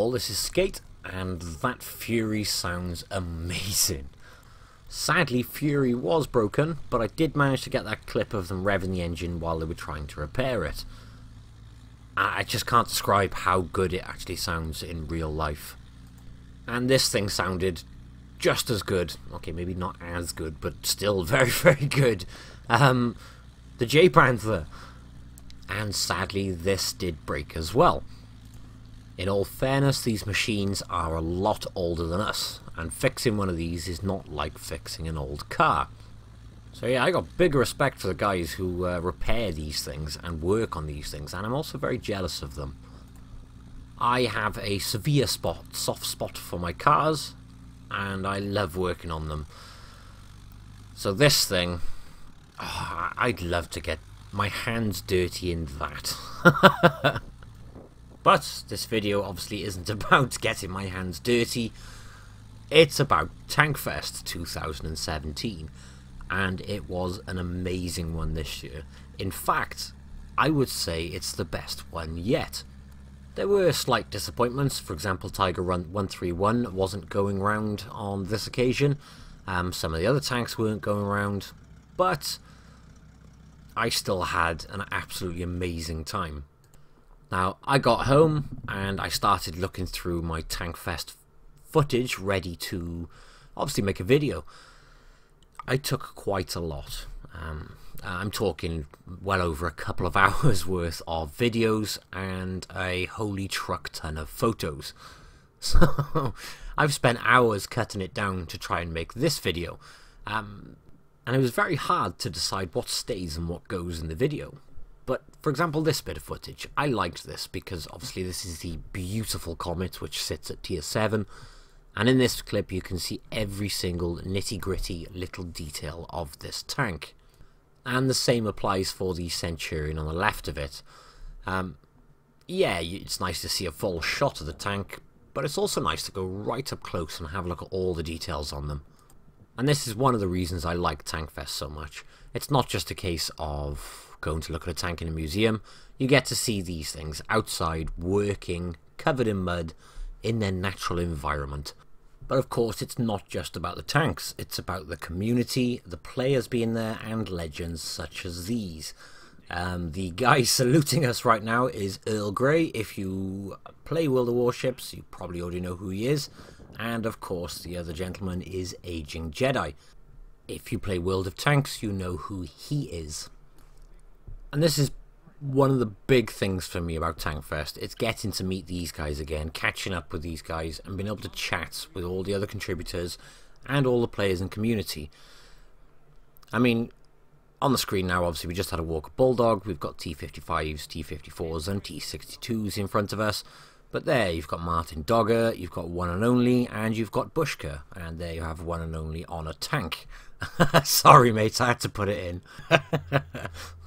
all, this is Skate, and that Fury sounds amazing. Sadly, Fury was broken, but I did manage to get that clip of them revving the engine while they were trying to repair it. I just can't describe how good it actually sounds in real life. And this thing sounded just as good. Okay, maybe not as good, but still very, very good. The J-Panther. And sadly, this did break as well. In all fairness, these machines are a lot older than us, and fixing one of these is not like fixing an old car. So yeah, I got big respect for the guys who repair these things and work on these things, and I'm also very jealous of them. I have a severe soft spot for my cars, and I love working on them. So this thing, I'd love to get my hands dirty in that. But this video obviously isn't about getting my hands dirty. It's about Tankfest 2017, and it was an amazing one this year. In fact, I would say it's the best one yet. There were slight disappointments. For example, Tiger Run 131 wasn't going round on this occasion. Some of the other tanks weren't going round, but I still had an absolutely amazing time. Now, I got home and I started looking through my Tankfest footage, ready to obviously make a video. I took quite a lot. I'm talking well over a couple of hours worth of videos and a holy truck ton of photos. So I've spent hours cutting it down to try and make this video. And it was very hard to decide what stays and what goes in the video. But, for example, this bit of footage, I liked this because obviously this is the beautiful Comet which sits at tier 7, and in this clip you can see every single nitty-gritty little detail of this tank. And the same applies for the Centurion on the left of it. Yeah, it's nice to see a full shot of the tank, but it's also nice to go right up close and have a look at all the details on them. And this is one of the reasons I like Tankfest so much. It's not just a case of going to look at a tank in a museum. You get to see these things outside, working, covered in mud, in their natural environment. But of course, it's not just about the tanks. It's about the community, the players being there, and legends such as these. The guy saluting us right now is Earl Grey. If you play World of Warships, you probably already know who he is. And of course, the other gentleman is Aging Jedi. If you play World of Tanks, you know who he is. And this is one of the big things for me about Tankfest. It's getting to meet these guys again, catching up with these guys, and being able to chat with all the other contributors and all the players and community. I mean, on the screen now, obviously, we just had a Walker Bulldog. We've got T-55s, T-54s, and T-62s in front of us. But there, you've got Martin Dogger, you've got One and Only, and you've got Bushka. And there you have One and Only on a tank. Sorry, mates, I had to put it in.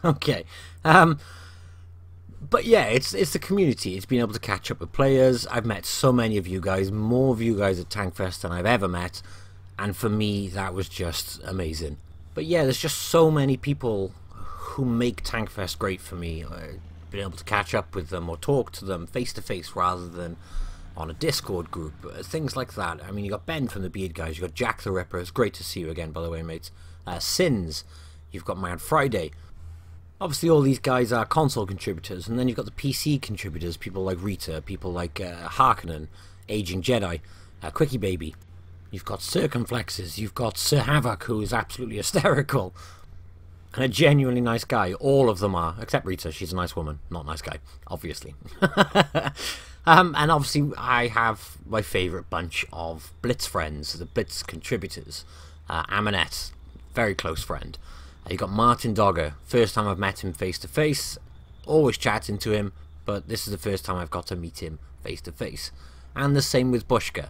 Okay. But yeah, it's the community. It's been able to catch up with players. I've met so many of you guys, more of you guys at Tankfest than I've ever met. And for me, that was just amazing. But yeah, there's just so many people who make Tankfest great for me. Being able to catch up with them or talk to them face to face rather than on a Discord group, things like that. I mean, you got Ben from the Beard Guys, you got Jack the Ripper. It's great to see you again, by the way, mates. Sins, you've got Mad Friday. Obviously, all these guys are console contributors, and then you've got the PC contributors, people like Rita, people like Harkonnen, Aging Jedi, Quickie Baby. You've got Circumflexes, you've got Sir Havoc, who is absolutely hysterical. And a genuinely nice guy. All of them are, except Rita. She's a nice woman, not a nice guy, obviously. And obviously, I have my favourite bunch of Blitz friends, the Blitz contributors. Aminette, very close friend. You got Martin Dogger. First time I've met him face to face. Always chatting to him, but this is the first time I've got to meet him face to face. And the same with Bushka.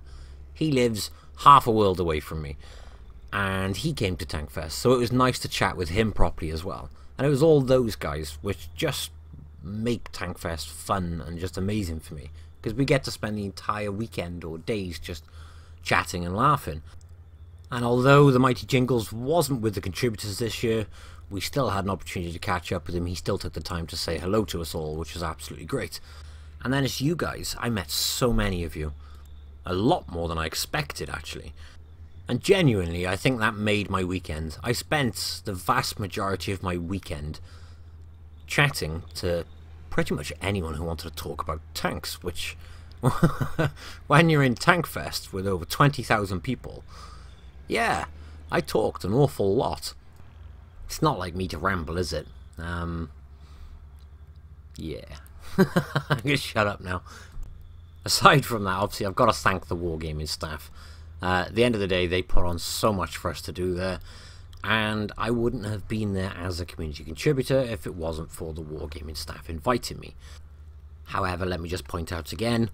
He lives half a world away from me. And he came to Tankfest, so it was nice to chat with him properly as well. And it was all those guys which just make Tankfest fun and just amazing for me, because we get to spend the entire weekend or days just chatting and laughing. And although the Mighty Jingles wasn't with the contributors this year, we still had an opportunity to catch up with him. He still took the time to say hello to us all, which was absolutely great. And then it's you guys. I met so many of you. A lot more than I expected, actually. And genuinely, I think that made my weekend. I spent the vast majority of my weekend chatting to pretty much anyone who wanted to talk about tanks, which, when you're in Tankfest with over 20,000 people, yeah, I talked an awful lot. It's not like me to ramble, is it? Yeah. I'm gonna shut up now. Aside from that, obviously, I've got to thank the Wargaming staff. At the end of the day, they put on so much for us to do there, and I wouldn't have been there as a community contributor if it wasn't for the Wargaming staff inviting me. However, let me just point out again,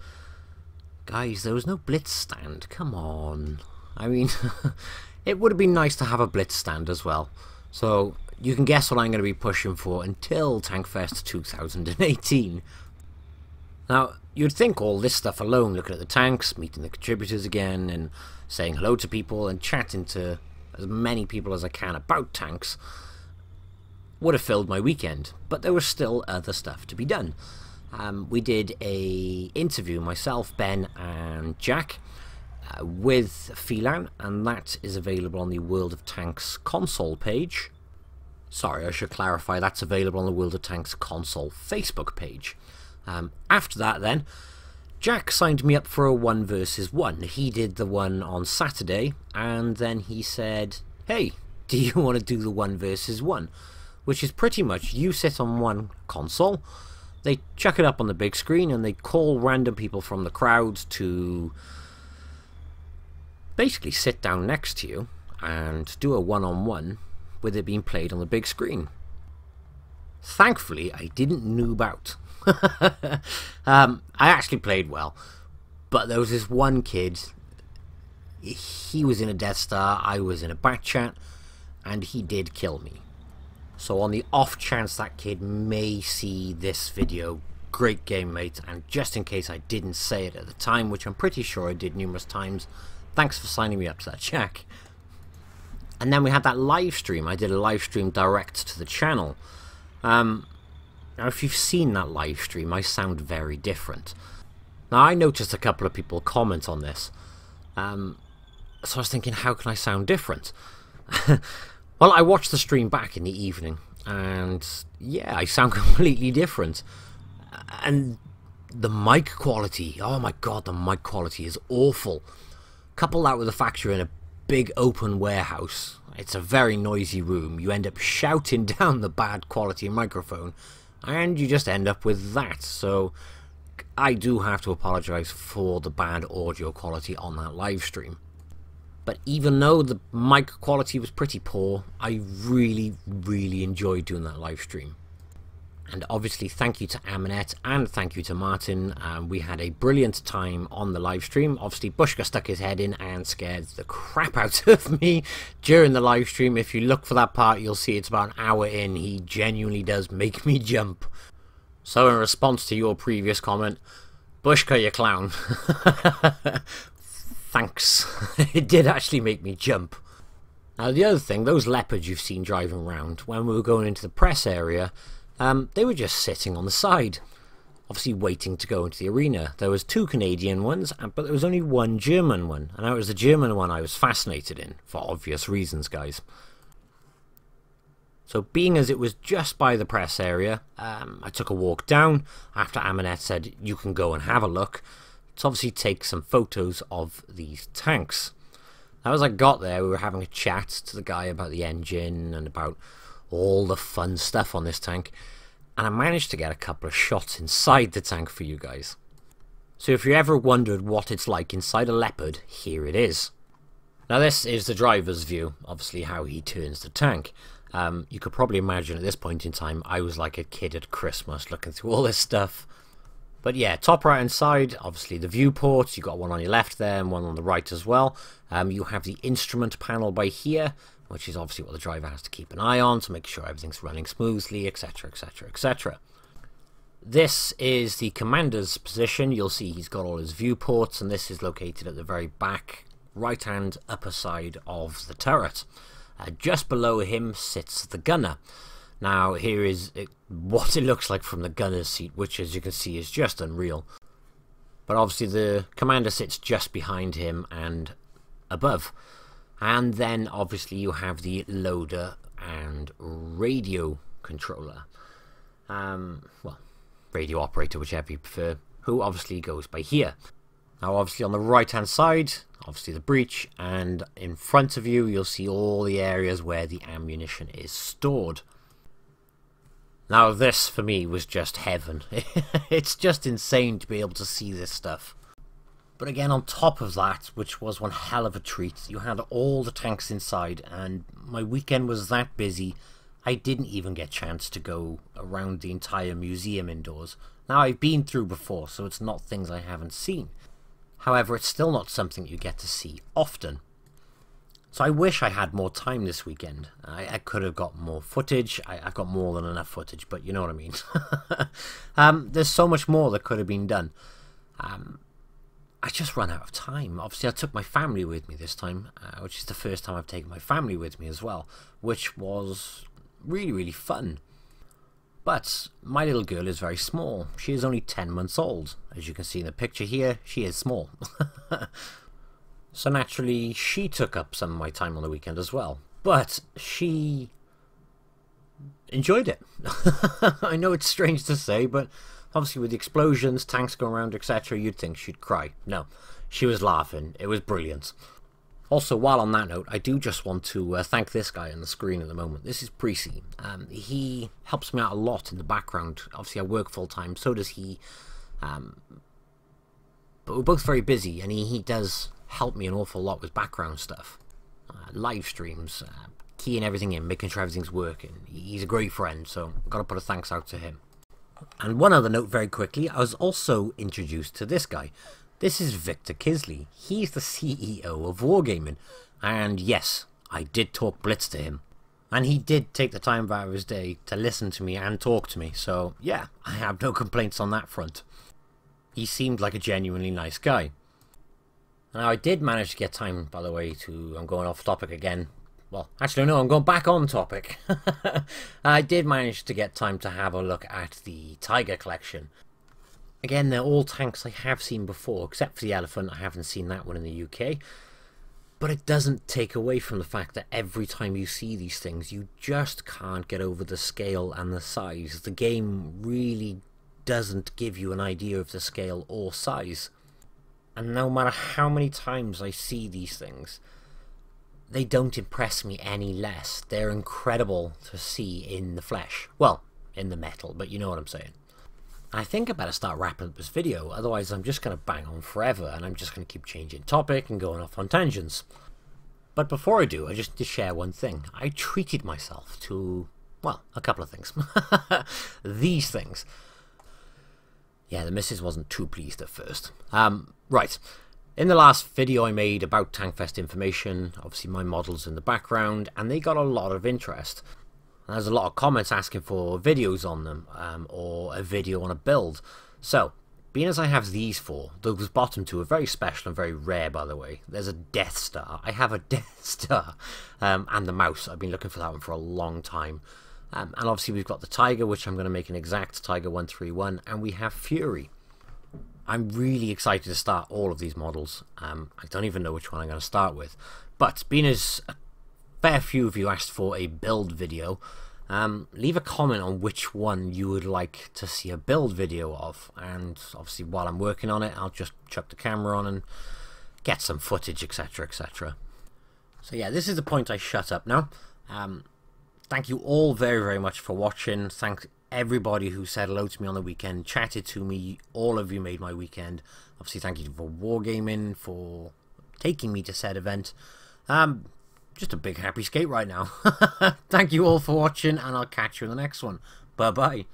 guys, there was no Blitz stand. Come on. I mean, it would have been nice to have a Blitz stand as well. So, you can guess what I'm going to be pushing for until Tankfest 2018. Now, you'd think all this stuff alone, looking at the tanks, meeting the contributors again, and saying hello to people, and chatting to as many people as I can about tanks, would have filled my weekend. But there was still other stuff to be done. We did a interview, myself, Ben, and Jack, with Phelan, and that is available on the World of Tanks console page. Sorry, I should clarify, that's available on the World of Tanks console Facebook page. After that then, Jack signed me up for a 1 versus 1. He did the one on Saturday, and then he said, hey, do you want to do the 1 versus 1? Which is pretty much, you sit on one console, they chuck it up on the big screen, and they call random people from the crowd to basically sit down next to you and do a one-on-one with it being played on the big screen. Thankfully, I didn't noob out. I actually played well, but there was this one kid, he was in a Death Star, I was in a back chat, and he did kill me. So on the off chance that kid may see this video, great game, mate, and just in case I didn't say it at the time, which I'm pretty sure I did numerous times, thanks for signing me up to that, Jack. And then we had that live stream. I did a live stream direct to the channel. Now, if you've seen that live stream, I sound very different. Now, I noticed a couple of people comment on this. So I was thinking, how can I sound different? Well, I watched the stream back in the evening, and yeah, I sound completely different. And the mic quality, oh my god, the mic quality is awful. Couple that with the fact you're in a big open warehouse, it's a very noisy room, you end up shouting down the bad quality microphone, and you just end up with that. So I do have to apologise for the bad audio quality on that live stream. But even though the mic quality was pretty poor, I really enjoyed doing that live stream. And obviously thank you to Aminette and thank you to Martin. We had a brilliant time on the live stream. Obviously Bushka stuck his head in and scared the crap out of me during the live stream. If you look for that part, you'll see it's about an hour in. He genuinely does make me jump. So in response to your previous comment, Bushka, you clown. Thanks. It did actually make me jump. Now the other thing, those leopards you've seen driving around, when we were going into the press area, they were just sitting on the side, obviously waiting to go into the arena. There was 2 Canadian ones, but there was only 1 German one, and that was the German one I was fascinated in, for obvious reasons, guys. So being as it was just by the press area, I took a walk down after Aminette said you can go and have a look to obviously take some photos of these tanks. Now as I got there, we were having a chat to the guy about the engine and about all the fun stuff on this tank, and I managed to get a couple of shots inside the tank for you guys. So if you ever wondered what it's like inside a Leopard, here it is. Now this is the driver's view, obviously how he turns the tank. You could probably imagine at this point in time I was like a kid at Christmas looking through all this stuff. But yeah, top right hand side, obviously the viewports, you've got one on your left there and one on the right as well. You have the instrument panel by here, which is obviously what the driver has to keep an eye on to make sure everything's running smoothly, etc, etc, etc. This is the commander's position. You'll see he's got all his viewports, and this is located at the very back right hand upper side of the turret. Just below him sits the gunner. Now here is what it looks like from the gunner's seat, which as you can see is just unreal. But obviously the commander sits just behind him and above. And then obviously you have the loader and radio controller. Well, radio operator, whichever you prefer, who obviously goes by here. Now obviously on the right hand side, obviously the breech, and in front of you you'll see all the areas where the ammunition is stored. Now this for me was just heaven. It's just insane to be able to see this stuff. But again, on top of that, which was one hell of a treat, you had all the tanks inside, and my weekend was that busy I didn't even get a chance to go around the entire museum indoors. Now I've been through before, so it's not things I haven't seen. However, it's still not something you get to see often. So I wish I had more time this weekend. I could have got more footage. I've got more than enough footage, but you know what I mean. There's so much more that could have been done. I just ran out of time. Obviously, I took my family with me this time, which is the first time I've taken my family with me as well, which was really, really fun. But my little girl is very small. She is only 10 months old. As you can see in the picture here, she is small. So naturally, she took up some of my time on the weekend as well. But she enjoyed it. I know it's strange to say, but obviously with the explosions, tanks going around, etc., you'd think she'd cry. No, she was laughing. It was brilliant. Also, while on that note, I do just want to thank this guy on the screen at the moment. This is Precy. He helps me out a lot in the background. Obviously, I work full-time, so does he. But we're both very busy, and he does help me an awful lot with background stuff. Live streams, keying everything in, making sure everything's working. He's a great friend, so I've got to put a thanks out to him. And one other note very quickly, I was also introduced to this guy. This is Victor Kisley. He's the CEO of Wargaming. And yes, I did talk Blitz to him. And he did take the time out of his day to listen to me and talk to me. So yeah, I have no complaints on that front. He seemed like a genuinely nice guy. Now I did manage to get time, by the way, I'm going off topic again. Well, actually no, I'm going back on topic. I did manage to get time to have a look at the Tiger collection. Again, they're all tanks I have seen before, except for the Elephant. I haven't seen that one in the UK. But it doesn't take away from the fact that every time you see these things, you just can't get over the scale and the size. The game really doesn't give you an idea of the scale or size. And no matter how many times I see these things, they don't impress me any less. They're incredible to see in the flesh. Well, in the metal, but you know what I'm saying. I think I better start wrapping up this video, otherwise I'm just going to bang on forever and I'm just going to keep changing topic and going off on tangents. But before I do, I just need to share one thing. I treated myself to, well, a couple of things. These things. Yeah, the missus wasn't too pleased at first. Right. In the last video I made about Tankfest information, obviously my models in the background, and they got a lot of interest. There's a lot of comments asking for videos on them, or a video on a build. So, being as I have these four, those bottom two are very special and very rare, by the way. There's a Death Star. I have a Death Star, and the mouse. I've been looking for that one for a long time. And obviously we've got the Tiger, which I'm going to make an exact Tiger 131, and we have Fury. I'm really excited to start all of these models. I don't even know which one I'm going to start with. But being as a fair few of you asked for a build video, leave a comment on which one you would like to see a build video of. And obviously while I'm working on it, I'll just chuck the camera on and get some footage, etc, etc. So yeah, this is the point I shut up now. Thank you all very, very much for watching. Thanks everybody who said hello to me on the weekend, chatted to me. All of you made my weekend. Obviously, thank you for Wargaming, for taking me to said event. Just a big happy skate right now. Thank you all for watching, and I'll catch you in the next one. Bye-bye.